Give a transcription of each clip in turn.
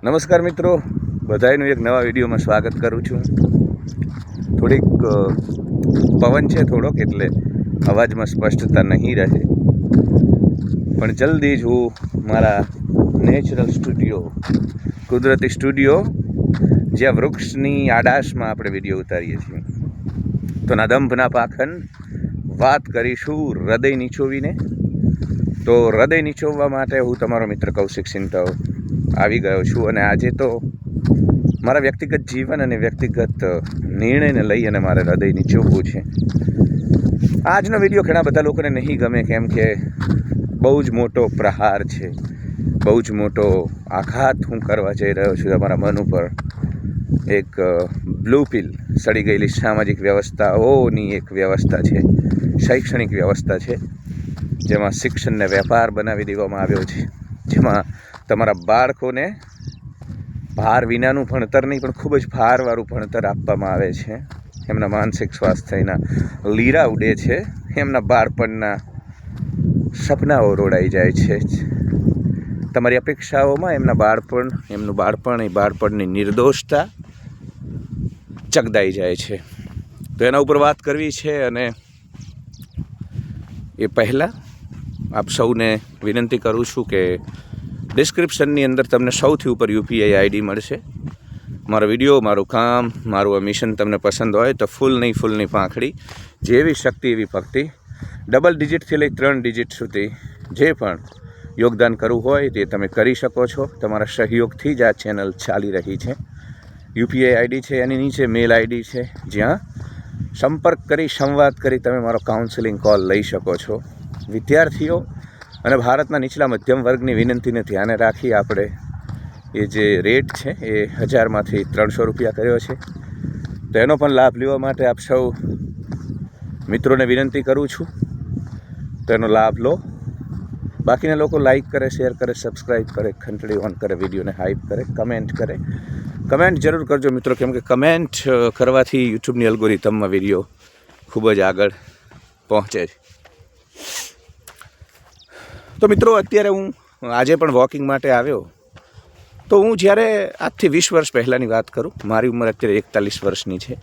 નમસ્કાર મિત્રો, બધાનું એક નવા વિડીયોમાં સ્વાગત કરું છું. થોડીક પવન છે થોડોક, એટલે અવાજમાં સ્પષ્ટતા નહીં રહે, પણ જલ્દી જ હું મારા નેચરલ સ્ટુડિયો, કુદરતી સ્ટુડિયો, જ્યાં વૃક્ષની આડાશમાં આપણે વિડીયો ઉતારીએ છીએ, તો ના દંભ ના પાખંડ વાત કરીશું હૃદય નીચોવીને. તો હૃદય નીચોવવા માટે હું તમારો મિત્ર કૌશિક સિંધવ આવી ગયો છું, અને આજે તો મારા વ્યક્તિગત જીવન અને વ્યક્તિગત નિર્ણયને લઈ અને મારે હૃદય નીચોવવું છે. આજનો વિડીયો ઘણા બધા લોકોને નહીં ગમે, કેમ કે બહુ જ મોટો પ્રહાર છે, બહુ જ મોટો આઘાત હું કરવા જઈ રહ્યો છું તમારા મન ઉપર. એક બ્લુ પિલ સડી ગયેલી સામાજિક વ્યવસ્થાઓની એક વ્યવસ્થા છે, શૈક્ષણિક વ્યવસ્થા છે, જેમાં શિક્ષણને વેપાર બનાવી દેવામાં આવ્યો છે, જેમાં તમારા બાળકોને ભાર વિનાનું ભણતર નહીં પણ ખૂબ જ ભારવાળું ભણતર આપવામાં આવે છે. એમના માનસિક સ્વાસ્થ્યના લીરા ઉડે છે, એમના બાળપણના સપનાઓ રોડાઈ જાય છે. તમારી અપેક્ષાઓમાં એમનું બાળપણની નિર્દોષતા ચગદાઈ જાય છે. તો એના ઉપર વાત કરવી છે, અને એ પહેલાં આપ સૌને વિનંતી કરું છું કે ડિસ્ક્રિપ્શનની અંદર તમને સૌથી ઉપર યુપીઆઈ આઈડી મળશે. મારો વિડીયો, મારું કામ, મારું આ મિશન તમને પસંદ હોય તો ફૂલની પાંખડી, જેવી શક્તિ એવી ભક્તિ, ડબલ ડિજિટથી લઈ 3 ડિજિટ સુધી જે પણ યોગદાન કરવું હોય તે તમે કરી શકો છો. તમારા સહયોગથી જ આ ચેનલ ચાલી રહી છે. યુપીઆઈ આઈડી છે, એની નીચે મેલ આઈડી છે, જ્યાં સંપર્ક કરી, સંવાદ કરી તમે મારો કાઉન્સેલિંગ કોલ લઈ શકો છો. વિદ્યાર્થીઓ અને ભારતના નીચલા મધ્યમ વર્ગની વિનંતીને ધ્યાને રાખી આપણે એ જે રેટ છે એ 1000માંથી 300 રૂપિયા કર્યો છે. તો એનો પણ લાભ લેવા માટે આપ સૌ મિત્રોને વિનંતી કરું છું, તો એનો લાભ લો. બાકીના લોકો લાઈક કરે, શેર કરે, સબસ્ક્રાઈબ કરે, ઘંટડી ઓન કરે, વિડીયોને હાઈપ કરે, કમેન્ટ કરે. કમેન્ટ જરૂર કરજો મિત્રો, કેમ કે કમેન્ટ કરવાથી યુટ્યુબની એલ્ગોરિધમમાં વિડીયો ખૂબ જ આગળ પહોંચે છે. તો મિત્રો, અત્યારે હું આજે પણ વોકિંગ માટે આવ્યો. તો હું જ્યારે આજથી 20 વર્ષ પહેલાંની વાત કરું, મારી ઉંમર અત્યારે 41 વર્ષની છે.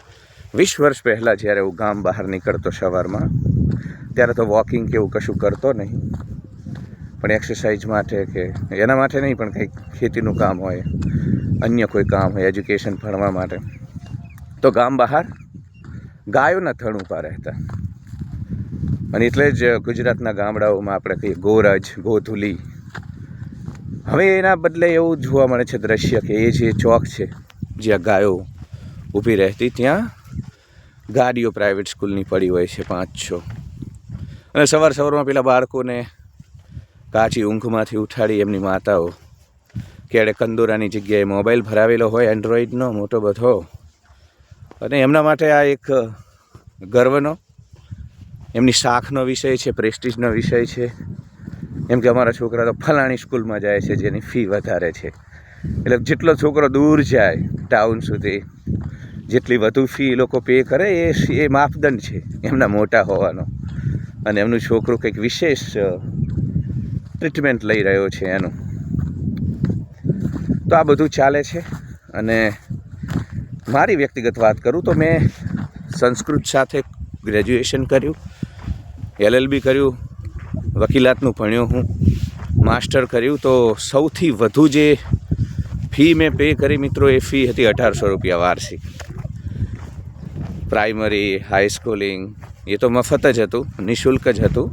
20 વર્ષ પહેલાં જ્યારે હું ગામ બહાર નીકળતો સવારમાં, ત્યારે તો વોકિંગ કે એવું કશું કરતો નહીં, પણ એક્સરસાઇઝ માટે કે એના માટે નહીં, પણ કંઈક ખેતીનું કામ હોય, અન્ય કોઈ કામ હોય, એજ્યુકેશન ભણવા માટે, તો ગામ બહાર ગાયોના થણ ઉપર રહેતા. અને એટલે જ ગુજરાતના ગામડાઓમાં આપણે કહીએ ગોરજ, ગોધુલી. હવે એના બદલે એવું જોવા મળે છે દ્રશ્ય કે એ જે ચોક છે જ્યાં ગાયો ઊભી રહેતી, ત્યાં ગાડીઓ પ્રાઇવેટ સ્કૂલની પડી હોય છે 5-6, અને સવારમાં પેલા બાળકોને કાચી ઊંઘમાંથી ઉઠાડી એમની માતાઓ ક્યારે કંદોરાની જગ્યાએ મોબાઈલ ભરાવેલો હોય એન્ડ્રોઈડનો મોટો બધો, અને એમના માટે આ એક ગર્વનો, એમની શાખનો વિષય છે, પ્રેસ્ટીજનો વિષય છે. એમ કે અમારા છોકરા તો ફલાણી સ્કૂલમાં જાય છે જેની ફી વધારે છે. એટલે જેટલો છોકરો દૂર જાય ટાઉન સુધી, જેટલી વધુ ફી એ લોકો પે કરે એ માપદંડ છે એમના મોટા હોવાનો, અને એમનું છોકરું કંઈક વિશેષ ટ્રીટમેન્ટ લઈ રહ્યો છે એનું. તો આ બધું ચાલે છે. અને મારી વ્યક્તિગત વાત કરું તો મેં સંસ્કૃત સાથે ગ્રેજ્યુએશન કર્યું, LLB કર્યું, વકીલાતનું ભણ્યો હું, માસ્ટર કર્યું. તો સૌથી વધુ જે ફી મેં પે કરી મિત્રો, એ ફી હતી 1800 રૂપિયા વાર્ષિક. પ્રાઇમરી, હાઈસ્કૂલિંગ એ તો મફત જ હતું, નિઃશુલ્ક જ હતું,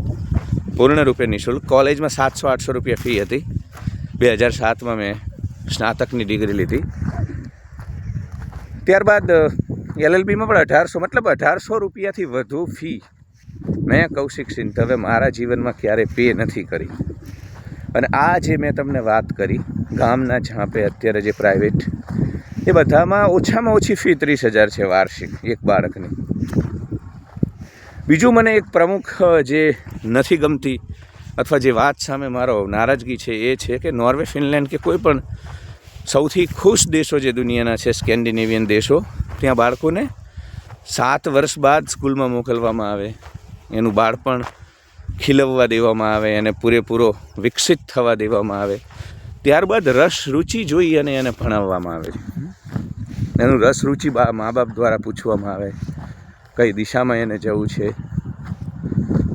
પૂર્ણ રૂપે નિઃશુલ્ક. કોલેજમાં 700-800 રૂપિયા ફી હતી. 2007માં મેં સ્નાતકની ડિગ્રી લીધી. ત્યારબાદ LLBમાં પણ 1800, મતલબ 1800 રૂપિયાથી વધુ ફી મેં કૌશિક સિંધવે મારા જીવનમાં ક્યારેય પે નથી કરી. અને આ જે મેં તમને વાત કરી ગામના ઝાંપે અત્યારે જે પ્રાઇવેટ, એ બધામાં ઓછામાં ઓછી ફી 30,000 છે વાર્ષિક એક બાળકની. બીજું મને એક પ્રમુખ જે નથી ગમતી, અથવા જે વાત સામે મારો નારાજગી છે, એ છે કે નોર્વે, ફિનલેન્ડ કે કોઈ પણ સૌથી ખુશ દેશો જે દુનિયાના છે, સ્કેન્ડિનેવિયન દેશો, ત્યાં બાળકોને 7 વર્ષ બાદ સ્કૂલમાં મોકલવામાં આવે, એનું બાળપણ ખીલવવા દેવામાં આવે, એને પૂરેપૂરો વિકસિત થવા દેવામાં આવે. ત્યારબાદ રસ રુચિ જોઈ અને એને ભણાવવામાં આવે છે. એનું રસ રુચિ મા બાપ દ્વારા પૂછવામાં આવે, કઈ દિશામાં એને જવું છે,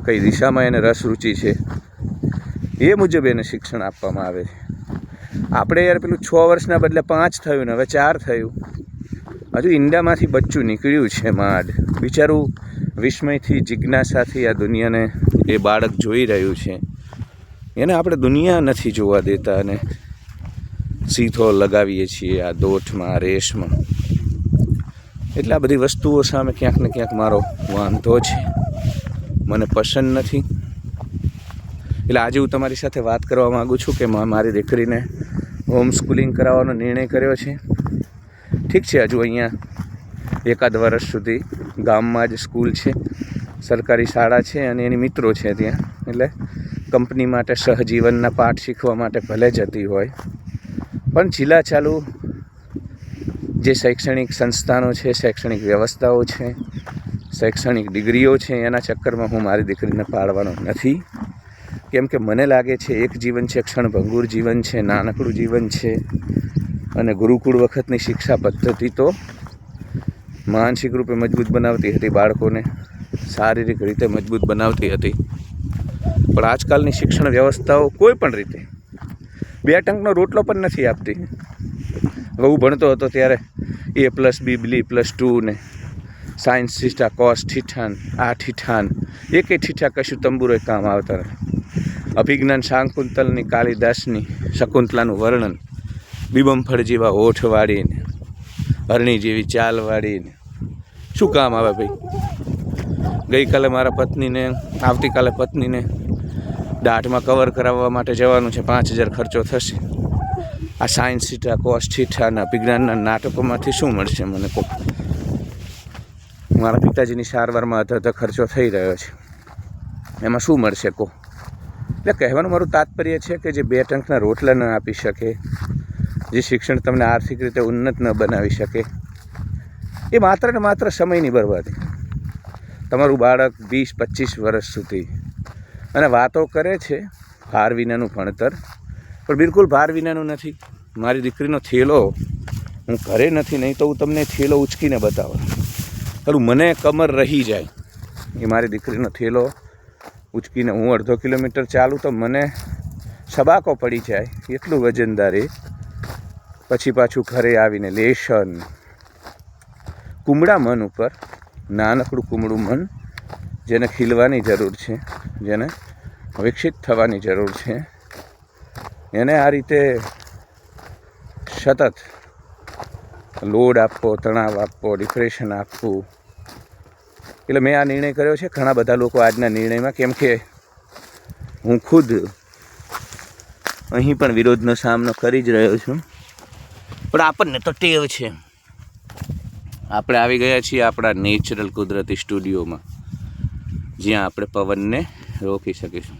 કઈ દિશામાં એને રસ રુચિ છે, એ મુજબ એને શિક્ષણ આપવામાં આવે છે. આપણે યાર પેલું 6 વર્ષના બદલે 5 થયું ને હવે 4 થયું. હજુ ઈંડામાંથી બચ્ચું નીકળ્યું છે માંડ. બિચારું વિસ્મયથી જિજ્ઞાસાથી આ દુનિયાને એ બાળક જોઈ રહ્યું છે. એને આપણે દુનિયા નથી જોવા દેતા અને સીધો લગાવીએ છીએ આ દોટમાં, રેસમાં. એટલે આ બધી વસ્તુઓ સામે ક્યાંક ને ક્યાંક મારો વાંધો છે, મને પસંદ નથી. એટલે આજે હું તમારી સાથે વાત કરવા માગું છું કે મારી દીકરીને હોમ સ્કૂલિંગ કરાવવાનો નિર્ણય કર્યો છે. ઠીક છે, હજુ અહીંયા 1 વર્ષ સુધી ગામમાં જ સ્કૂલ છે, સરકારી શાળા છે અને એની મિત્રો છે ત્યાં. એટલે કંપની માટે સહજીવનના પાઠ શીખવા માટે ભલે જતી હોય, પણ જિલ્લા ચાલુ જે શૈક્ષણિક સંસ્થાનો છે, શૈક્ષણિક વ્યવસ્થાઓ છે, શૈક્ષણિક ડિગ્રીઓ છે, એના ચક્કરમાં હું મારી દીકરીને પાડવાનો નથી. કેમ કે મને લાગે છે એક જીવન છે, ક્ષણભંગુર જીવન છે, નાનકડું જીવન છે. અને ગુરુકુળ વખતની શિક્ષા પદ્ધતિ તો માનસિક રૂપે મજબૂત બનાવતી હતી, બાળકોને શારીરિક રીતે મજબૂત બનાવતી હતી. પણ આજકાલની શિક્ષણ વ્યવસ્થાઓ કોઈ પણ રીતે 2 ટંકનો રોટલો પણ નથી આપતી. હવે હું ભણતો હતો ત્યારે A+B+2 ને સાયન્સ થીટા, કોસ થીટા, આ થીટા, એકે થીટા કશું તંબુરોય કામ આવતા નથી. અભિજ્ઞાન શાકુંતલની, કાલિદાસની શકુંતલાનું વર્ણન, બીબમફળ જેવા હોઠ વાળીને, હરણી જેવી ચાલ વાળીને શું કામ આવે ભાઈ? ગઈકાલે મારા પત્નીને, આવતીકાલે પત્નીને દાઢમાં કવર કરાવવા માટે જવાનું છે, 5,000 ખર્ચો થશે. આ સાયન્સ થીટા, કોસ થીટાના અભિજ્ઞાનના નાટકોમાંથી શું મળશે મને કહો? મારા પિતાજીની સારવારમાં અધધ ખર્ચો થઈ રહ્યો છે, એમાં શું મળશે કહો? એટલે કહેવાનું મારું તાત્પર્ય છે કે જે 2 ટંકના રોટલા ન આપી શકે, જે શિક્ષણ તમને આર્થિક રીતે ઉન્નત ન બનાવી શકે, એ માત્ર ને માત્ર સમયની બરબાદી. તમારું બાળક 20-25 વર્ષ સુધી અને વાતો કરે છે ભાર વિનાનું ભણતર, પણ બિલકુલ ભાર વિનાનું નથી. મારી દીકરીનો થેલો હું ઘરે નથી, નહીં તો હું તમને થેલો ઉચકીને બતાવું. ખરું મને કમર રહી જાય એ મારી દીકરીનો થેલો ઉચકીને હું 1/2 કિલોમીટર ચાલું તો મને સબાકો પડી જાય એટલું વજનદાર એ. પછી પાછું ઘરે આવીને લેશન. કુમળા મન ઉપર, નાનકડું કુમળું મન જેને ખીલવાની જરૂર છે, જેને વિકસિત થવાની જરૂર છે, એને આ રીતે સતત લોડ આપવો, તણાવ આપવો, ડિપ્રેશન આપવું. એટલે મેં આ નિર્ણય કર્યો છે. ઘણા બધા લોકો આજના નિર્ણયમાં, કેમ કે હું ખુદ અહીં પણ વિરોધનો સામનો કરી જ રહ્યો છું, પણ આપણને તો ટેવ છે. આપણે આવી ગયા છીએ આપણા નેચરલ કુદરતી સ્ટુડિયોમાં, જ્યાં આપણે પવનને રોકી શકીશું.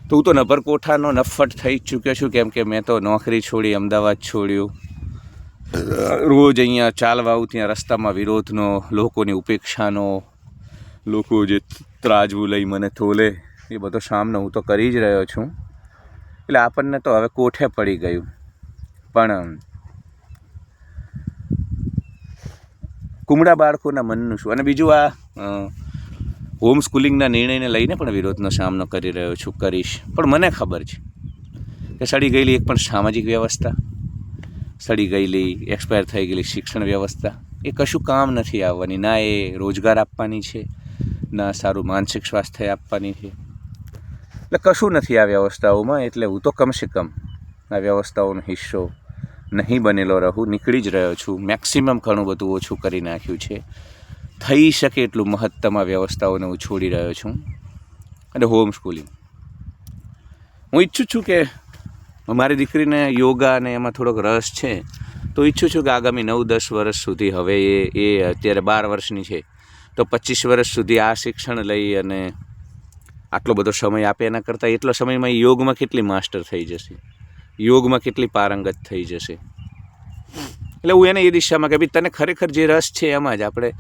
તો હું તો નભરકોઠાનો નફ્ફટ થઈ ચૂક્યો છું, કેમ કે મેં તો નોકરી છોડી, અમદાવાદ છોડ્યું. રોજ અહીંયા ચાલવા આવું, ત્યાં રસ્તામાં વિરોધનો, લોકોની ઉપેક્ષાનો, લોકો જે ત્રાજવું લઈ મને તોલે, એ બધો સામનો હું તો કરી જ રહ્યો છું. એટલે આપણને તો હવે કોઠે પડી ગયું. પણ કુમળા બાળકોના મનનું શું? અને બીજું, આ હોમ સ્કૂલિંગના નિર્ણયને લઈને પણ વિરોધનો સામનો કરી રહ્યો છું, કરીશ. પણ મને ખબર છે કે સડી ગયેલી એક પણ સામાજિક વ્યવસ્થા, સડી ગયેલી, એક્સપાયર થઈ ગયેલી શિક્ષણ વ્યવસ્થા એ કશું કામ નથી આવવાની. ના એ રોજગાર આપવાની છે, ના સારું માનસિક સ્વાસ્થ્ય આપવાની છે. એટલે કશું નથી આ વ્યવસ્થાઓમાં. એટલે હું તો કમસે કમ આ વ્યવસ્થાઓનો હિસ્સો નહીં બનેલો રહું, નીકળી જ રહ્યો છું. મેક્સિમમ ઘણું બધું ઓછું કરી નાખ્યું છે. થઈ શકે એટલું મહત્તમ આ વ્યવસ્થાઓને હું છોડી રહ્યો છું. અને હોમ સ્કૂલિંગ હું ઈચ્છું છું કે મારી દીકરીને યોગા અને એમાં થોડોક રસ છે, તો ઈચ્છું છું કે આગામી 9-10 વર્ષ સુધી, હવે એ અત્યારે 12 વર્ષની છે, તો 25 વર્ષ સુધી આ શિક્ષણ લઈ અને આટલો બધો સમય આપે, એના કરતાં એટલો સમયમાં યોગમાં કેટલી માસ્ટર થઈ જશે, યોગમાં કેટલી પારંગત થઈ જશે. એટલે હું એને એ દિશામાં કે ભાઈ તને ખરેખર જે રસ છે એમાં જ આપણે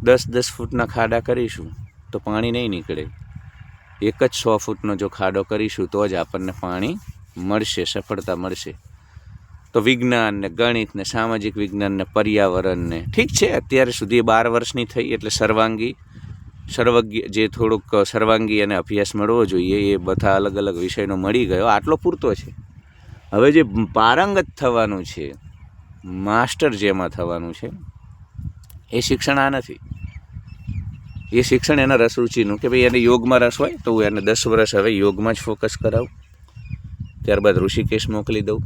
10-10 ફૂટના ખાડા કરીશું તો પાણી નહીં નીકળે. એક જ 100 ફૂટનો જો ખાડો કરીશું તો જ આપણને પાણી મળશે, સફળતા મળશે. તો વિજ્ઞાન ને ગણિત ને સામાજિક વિજ્ઞાન ને પર્યાવરણ ને ઠીક છે, અત્યાર સુધી 12 વર્ષની થઈ એટલે સર્વજ્ઞ જે થોડુંક સર્વાંગી અને અભ્યાસ મળવો જોઈએ એ બધા અલગ અલગ વિષયનો મળી ગયો, આટલો પૂરતો છે. હવે જે પારંગત થવાનું છે, માસ્ટર જેમાં થવાનું છે, એ શિક્ષણ આ નથી. એ શિક્ષણ એના રસ રુચિનું, કે ભાઈ એને યોગમાં રસ હોય તો હું એને 10 વર્ષ હવે યોગમાં જ ફોકસ કરાવું, ત્યારબાદ ઋષિકેશ મોકલી દઉં.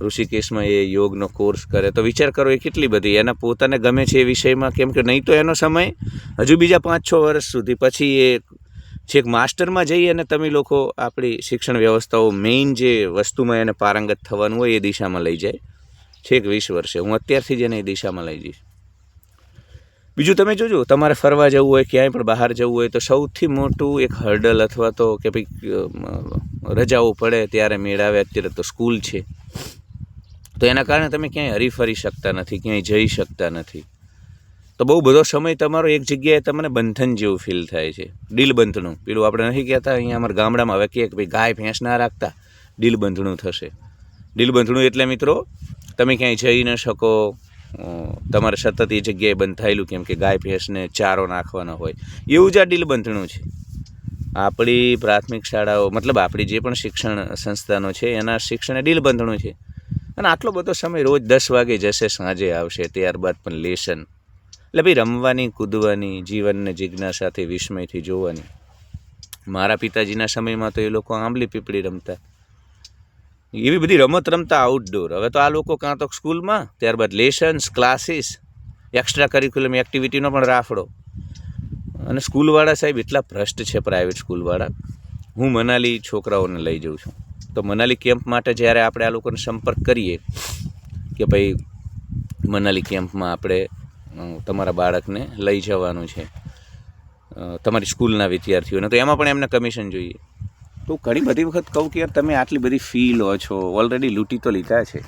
ઋષિકેશમાં એ યોગનો કોર્સ કરે તો વિચાર કરો એ કેટલી બધી એના પોતાને ગમે છે એ વિષયમાં, કેમ કે નહીં તો એનો સમય હજુ બીજા 5-6 વર્ષ સુધી, પછી એ છેક માસ્ટરમાં જઈ અને તમે લોકો આપણી શિક્ષણ વ્યવસ્થાઓ મેઇન જે વસ્તુમાં એને પારંગત થવાનું હોય એ દિશામાં લઈ જાય, છેક 20 વર્ષે. હું અત્યારથી જ એને એ દિશામાં લઈ જઈશ. બીજું તમે જોજો, તમારે ફરવા જવું હોય, ક્યાંય પણ બહાર જવું હોય તો સૌથી મોટું એક હર્ડલ અથવા તો કે ભાઈ રજાઓ પડે ત્યારે મેળાવે, અત્યારે તો સ્કૂલ છે, તો એના કારણે તમે ક્યાંય હરીફરી શકતા નથી, ક્યાંય જઈ શકતા નથી. તો બહુ બધો સમય તમારો એક જગ્યાએ તમને બંધન જેવું ફીલ થાય છે. ડીલબંધનું પેલું આપણે નથી કહેતા, અહીંયા અમારા ગામડામાં હવે કહે કે ભાઈ ગાય ભેંસ ના રાખતા, ડીલબંધણું થશે. ડીલબંધણું એટલે મિત્રો તમે ક્યાંય જઈ ન શકો, તમારે સતત એ જગ્યાએ બંધાયેલું, કેમ કે ગાય ભેંસને ચારો નાખવાનો હોય, એવું જ આ ડીલબંધણું છે. આપણી પ્રાથમિક શાળાઓ મતલબ આપણી જે પણ શિક્ષણ સંસ્થાનો છે એના શિક્ષણ એ ડીલબંધણું છે. અને આટલો બધો સમય રોજ 10 વાગે જશે, સાંજે આવશે, ત્યારબાદ પણ લેસન. એટલે ભાઈ રમવાની, કૂદવાની, જીવનને જિજ્ઞાસાથી, વિસ્મયથી જોવાની. મારા પિતાજીના સમયમાં તો એ લોકો આંબલી પીપળી રમતા, એવી બધી રમત રમતા આઉટડોર. હવે તો આ લોકો કાં તો સ્કૂલમાં, ત્યારબાદ લેસન્સ, ક્લાસીસ, એક્સ્ટ્રા કરિક્યુલમ એક્ટિવિટીનો પણ રાફડો. અને સ્કૂલવાળા સાહેબ એટલા ભ્રષ્ટ છે, પ્રાઇવેટ સ્કૂલવાળા. હું મનાલી છોકરાઓને લઈ જાઉં છું, તો મનાલી કેમ્પ માટે જ્યારે આપણે આ લોકોને સંપર્ક કરીએ કે ભાઈ મનાલી કેમ્પમાં આપણે તમારા બાળકને લઈ જવાનું છે, તમારી સ્કૂલના વિદ્યાર્થીઓને, તો એમાં પણ એમને કમિશન જોઈએ. તો ઘણી બધી વખત કહું કે યાર તમે આટલી બધી ફી લો છો, ઓલરેડી લૂંટી તો લીધા છે,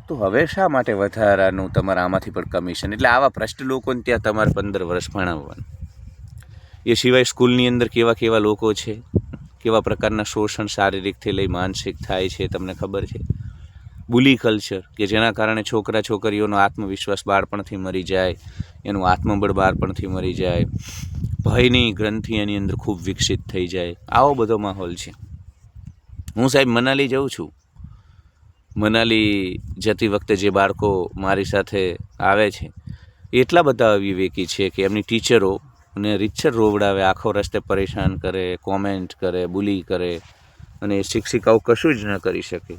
તો હવે શા માટે વધારાનું તમારે આમાંથી પણ કમિશન? એટલે આવા ભ્રષ્ટ લોકોને ત્યાં તમારે 15 વર્ષ ભણાવવાનું. એ સિવાય સ્કૂલની અંદર કેવા કેવા લોકો છે, કેવા પ્રકારના શોષણ શારીરિકથી લઈ માનસિક થાય છે, તમને ખબર છે. બુલી કલ્ચર, કે જેના કારણે છોકરા છોકરીઓનો આત્મવિશ્વાસ બાળપણથી મરી જાય, એનું આત્મબળ બાળપણથી મરી જાય, ભયની ગ્રંથિ એની અંદર ખૂબ વિકસિત થઈ જાય, આવો બધો માહોલ છે. હું સાહેબ મનાલી જાઉં છું, મનાલી જતી વખતે જે બાળકો મારી સાથે આવે છે એટલા બધા અવિવેકી છે કે એમની ટીચરો અને રીતસર રોવડાવે, આખો રસ્તે પરેશાન કરે, કોમેન્ટ કરે, બુલી કરે, અને શિક્ષિકાઓ કશું જ ન કરી શકે.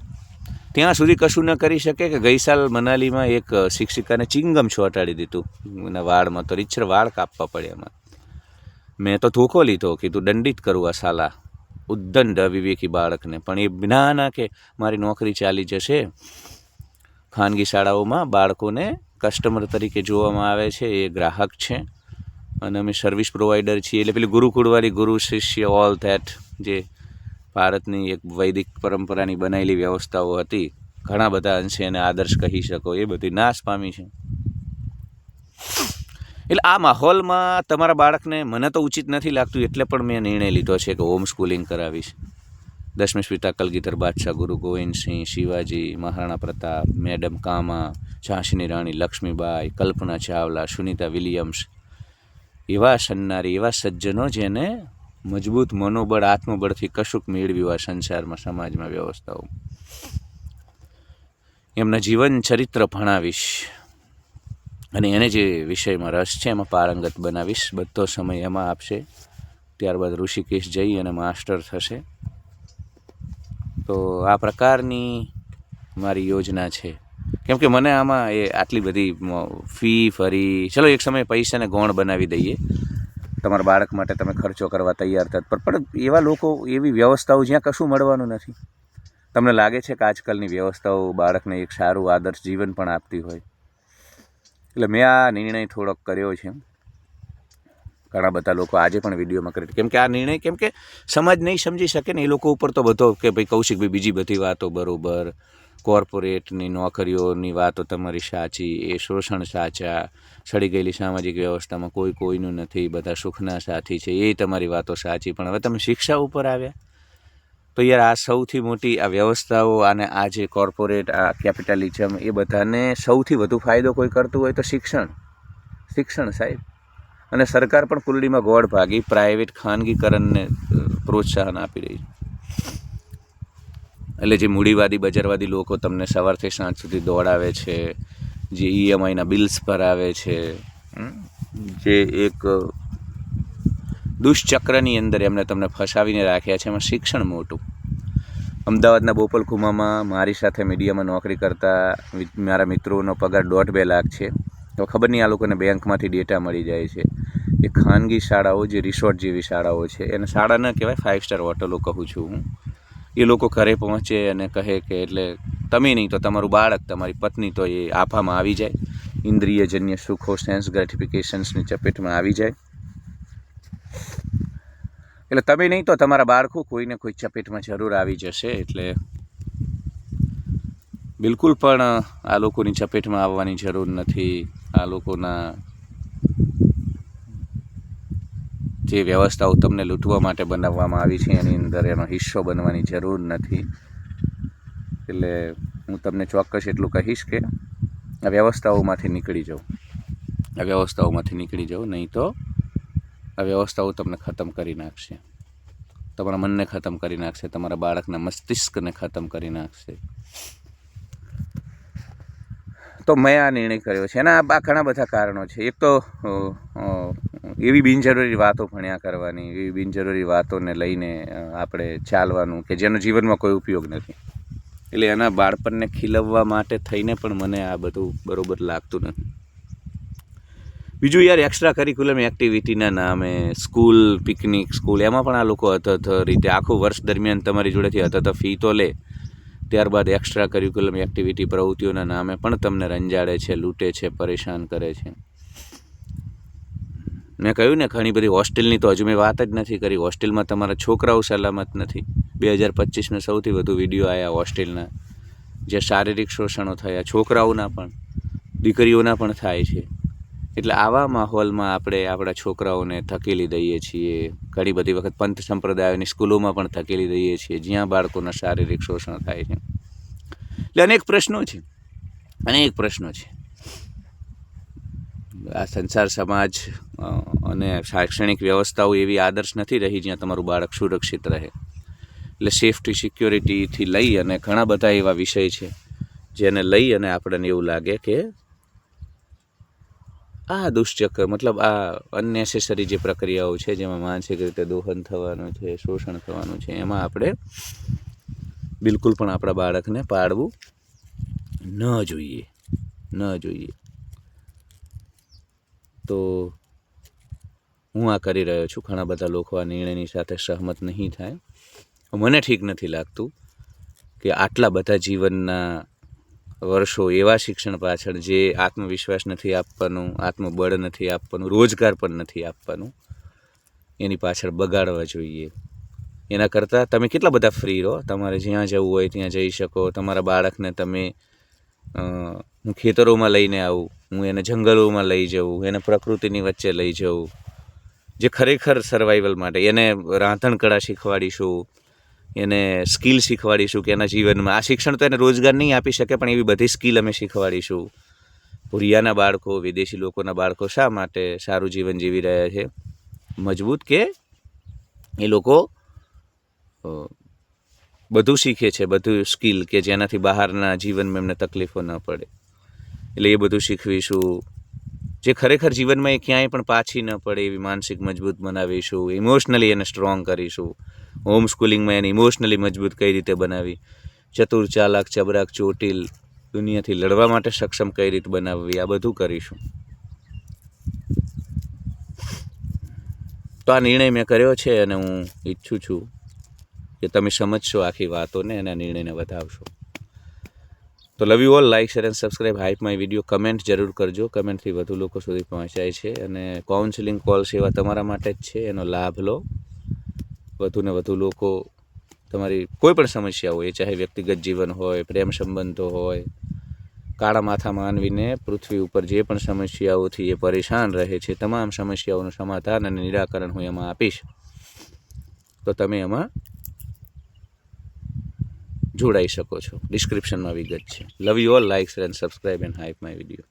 ત્યાં સુધી કશું ન કરી શકે કે ગઈ સાલ મનાલીમાં એક શિક્ષિકાને ચિંગમ ચોંટાડી દીધું એના વાળમાં, તો રીતસર વાળ કાપવા પડે એમાં. મેં તો ધોકો લીધો, કીધું દંડિત કરું આ સાલા ઉદ્દંડ અવિવેકી બાળકને. પણ એ ના કે મારી નોકરી ચાલી જશે. ખાનગી શાળાઓમાં બાળકોને કસ્ટમર તરીકે જોવામાં આવે છે, એ ગ્રાહક છે, અને અમે સર્વિસ પ્રોવાઈડર છીએ. એટલે પેલી ગુરુકુળવાળી ગુરુ શિષ્ય ઓલ ધેટ જે ભારતની એક વૈદિક પરંપરાની બનાવેલી વ્યવસ્થાઓ હતી, ઘણા બધા અંશે એને આદર્શ કહી શકો, એ બધી નાશ પામી છે. એટલે આ માહોલમાં તમારા બાળકને, મને તો ઉચિત નથી લાગતું, એટલે પણ મેં નિર્ણય લીધો છે કે હોમ સ્કૂલિંગ કરાવીશ. 10મી સ્પિતા કલગીધર બાદશાહ, ગુરુ ગોવિંદસિંહ, શિવાજી, મહારાણા પ્રતાપ, મેડમ કામા, ઝાંસીની રાણી લક્ષ્મીબાઈ, કલ્પના ચાવલા, સુનિતા વિલિયમ્સ, એવા સન્નારી, એવા સજ્જનો જેને મજબૂત મનોબળ, આત્મબળથી કશુંક મેળવ્યું આ સંસારમાં, સમાજમાં, વ્યવસ્થાઓ. એમના જીવન ચરિત્ર ભણાવીશ અને એને જે વિષયમાં રસ છે એમાં પારંગત બનાવીશ. બધો સમય એમાં આપશે. ત્યારબાદ ઋષિકેશ જઈ અને માસ્ટર થશે. તો આ પ્રકારની મારી યોજના છે. કેમ કે મને આમાં એ આટલી બધી ફી ફરી, ચલો એક સમયે પૈસાને ગૌણ બનાવી દઈએ, તમારા બાળક માટે તમે ખર્ચો કરવા તૈયાર થત, પણ એવા લોકો, એવી વ્યવસ્થાઓ જ્યાં કશું મળવાનું નથી. તમને લાગે છે કે આજકાલની વ્યવસ્થાઓ બાળકને એક સારું આદર્શ જીવન પણ આપતી હોય? એટલે મેં આ નિર્ણય થોડોક કર્યો છે. ઘણા બધા લોકો આજે પણ વિડીયોમાં કરે, કેમ કે આ નિર્ણય, કેમ કે સમાજ નહીં સમજી શકે ને, એ લોકો ઉપર તો બધો કે ભાઈ કૌશિકભાઈ બીજી બધી વાતો બરાબર, કોર્પોરેટની નોકરીઓની વાતો તમારી સાચી, એ શોષણ સાચા, સડી ગયેલી સામાજિક વ્યવસ્થામાં કોઈ કોઈનું નથી, બધા સુખના સાથી છે, એ તમારી વાતો સાચી. પણ હવે તમે શિક્ષા ઉપર આવ્યા, તો યાર આ સૌથી મોટી આ વ્યવસ્થાઓ અને આ જે કોર્પોરેટ આ કેપિટલિઝમ એ બધાને સૌથી વધુ ફાયદો કોઈ કરતું હોય તો શિક્ષણ સાહેબ. અને સરકાર પણ કુલડીમાં ગોળ ભાગી પ્રાઇવેટ ખાનગીકરણને પ્રોત્સાહન આપી રહી છે. એટલે જે મૂડીવાદી બજારવાદી લોકો તમને સવારથી સાંજ સુધી દોડાવે છે, જે EMIના બિલ્સ ભરાવે છે, જે એક દુષ્ચક્રની અંદર એમને તમને ફસાવીને રાખ્યા છે, એમાં શિક્ષણ મોટું. અમદાવાદના બોપલ ખુમામાં મારી સાથે મીડિયામાં નોકરી કરતા મારા મિત્રોનો પગાર 1.5-2 લાખ છે. તો ખબર નહીં આ લોકોને બેંકમાંથી ડેટા મળી જાય છે. એ ખાનગી શાળાઓ જે રિસોર્ટ જેવી શાળાઓ છે, એને શાળા ન કહેવાય, 5 સ્ટાર હોટલો કહું છું હું. એ લોકો ઘરે પહોંચે અને કહે કે એટલે તમે નહીં તો તમારું બાળક, તમારી પત્ની તો એ આફામાં આવી જાય, ઇન્દ્રિયજન્ય સુખો, સેન્સ ગ્રેટિફિકેશન્સની ચપેટમાં આવી જાય. એટલે તમે નહીં તો તમારા બાળકો કોઈને કોઈ ચપેટમાં જરૂર આવી જશે. એટલે બિલકુલ પણ આ લોકોની ચપેટમાં આવવાની જરૂર નથી. આ લોકોના જે વ્યવસ્થાઓ તમને લૂંટવા માટે બનાવવામાં આવી છે એની અંદર એનો હિસ્સો બનવાની જરૂર નથી. એટલે હું તમને ચોક્કસ એટલું કહીશ કે આ વ્યવસ્થાઓમાંથી નીકળી જાઓ, આ વ્યવસ્થાઓમાંથી નીકળી જાઓ, નહીં તો આ વ્યવસ્થાઓ તમને ખતમ કરી નાખશે, તમારા મનને ખતમ કરી નાખશે, તમારા બાળકના મસ્તિષ્કને ખતમ કરી નાખશે. તો મેં આ નિર્ણય કર્યો છે. એના આ ઘણા બધા કારણો છે. એક તો એવી બિનજરૂરી વાતો ભણ્યા કરવાની, એવી બિનજરૂરી વાતોને લઈને આપણે ચાલવાનું કે જેનો જીવનમાં કોઈ ઉપયોગ નથી. એટલે એના બાળપણને ખીલવવા માટે થઈને પણ મને આ બધું બરોબર લાગતું નથી. બીજું યાર, એક્સ્ટ્રા કરિક્યુલમ એક્ટિવિટીના નામે સ્કૂલ પિકનિક, સ્કૂલ, એમાં પણ આ લોકો રીતે આખું વર્ષ દરમિયાન તમારી જોડેથી ફી તો લે, ત્યારબાદ એક્સ્ટ્રા કરિક્યુલમ એક્ટિવિટી પ્રવૃત્તિઓના નામે પણ તમને રંજાડે છે, લૂંટે છે, પરેશાન કરે છે. મેં કહ્યું ને, ઘણી બધી હોસ્ટેલની તો હજુ મેં વાત જ નથી કરી. હોસ્ટેલમાં તમારા છોકરાઓ સલામત નથી. 2025માં સૌથી વધુ વિડીયો આવ્યા હોસ્ટેલના, જે શારીરિક શોષણો થયા, છોકરાઓના પણ, દીકરીઓના પણ થાય છે. એટલે આવા માહોલમાં આપણે આપણા છોકરાઓને ધકેલી દઈએ છીએ. ઘણી બધી વખત પંથ સંપ્રદાયોની સ્કૂલોમાં પણ ધકેલી દઈએ છીએ, જ્યાં બાળકોના શારીરિક શોષણ થાય છે. એટલે અનેક પ્રશ્નો છે. આ સંસાર, સમાજ અને શૈક્ષણિક વ્યવસ્થાઓ એવી આદર્શ નથી રહી જ્યાં તમારું બાળક સુરક્ષિત રહે. એટલે સેફટી, સિક્યોરિટીથી લઈ અને ઘણા બધા એવા વિષય છે જેને લઈ અને આપણને એવું લાગે કે આ દુષ્ચક્ર, મતલબ આ અનનેસેસરી જે પ્રક્રિયાઓ છે જેમાં માનસિક રીતે દોહન થવાનું છે, શોષણ થવાનું છે, એમાં આપણે બિલકુલ પણ આપણા બાળકને પાડવું ન જોઈએ. તો હું આ કરી રહ્યો છું. ઘણા બધા લોકો આ નિર્ણયની સાથે સહમત નહીં થાય. મને ઠીક નથી લાગતું કે આટલા બધા જીવનના વર્ષો એવા શિક્ષણ પાછળ, જે આત્મવિશ્વાસ નથી આપવાનું, આત્મબળ નથી આપવાનું, રોજગાર પણ નથી આપવાનું, એની પાછળ બગાડવા જોઈએ. એના કરતાં તમે કેટલા બધા ફ્રી રહો, તમારે જ્યાં જવું હોય ત્યાં જઈ શકો. તમારા બાળકને તમે હું ખેતરોમાં લઈને આવું, હું એને જંગલોમાં લઈ જાઉં, એને પ્રકૃતિની વચ્ચે લઈ જાઉં, જે ખરેખર સર્વાઈવલ માટે, એને રાંધણકળા શીખવાડીશું, એને સ્કિલ શીખવાડીશું કે એના જીવનમાં આ શિક્ષણ તો એને રોજગાર નહીં આપી શકે, પણ એવી બધી સ્કિલ અમે શીખવાડીશું. ભૂરિયાના બાળકો, વિદેશી લોકોના બાળકો શા માટે સારું જીવન જીવી રહ્યા છે? મજબૂત કે એ લોકો બધું શીખે છે, બધું સ્કિલ કે જેનાથી બહારના જીવનમાં એમને તકલીફો ન પડે. એટલે એ બધું શીખવીશું, જે ખરેખર જીવનમાં એ ક્યાંય પણ પાછી ન પડે એવી માનસિક મજબૂત બનાવીશું. ઇમોશનલી એને સ્ટ્રોંગ કરીશું. હોમ સ્કૂલિંગમાં એને ઇમોશનલી મજબૂત કઈ રીતે બનાવી, ચતુર, ચાલાક, ચબરાક, ચોટીલ, દુનિયાથી લડવા માટે સક્ષમ કઈ રીતે બનાવવી, આ બધું કરીશું. તો આ નિર્ણય મેં કર્યો છે અને હું ઈચ્છું છું કે તમે સમજશો આખી વાતોને અને આ નિર્ણયને વધાવશો. તો love you all. Like, share and subscribe. Hype my video. Comment જરૂર કરજો. કમેન્ટથી વધુ લોકો સુધી પહોંચાય છે. અને કાઉન્સિલિંગ કોલ સેવા તમારા માટે જ છે, એનો લાભ લો. વધુને વધુ લોકો તમારી કોઈ પણ સમસ્યા હોય, ચાહે વ્યક્તિગત જીવન હોય, પ્રેમ સંબંધો હોય, કાળા માથા માનવીને પૃથ્વી ઉપર જે પણ સમસ્યાઓથી એ પરેશાન રહે છે, તમામ સમસ્યાઓનું સમાધાન અને નિરાકરણ હું એમાં આપીશ. તો તમે એમાં જોડાઈ શકો છો. ડિસ્ક્રિપ્શનમાં વિગત છે. Love you all. Like share and subscribe and hype my video.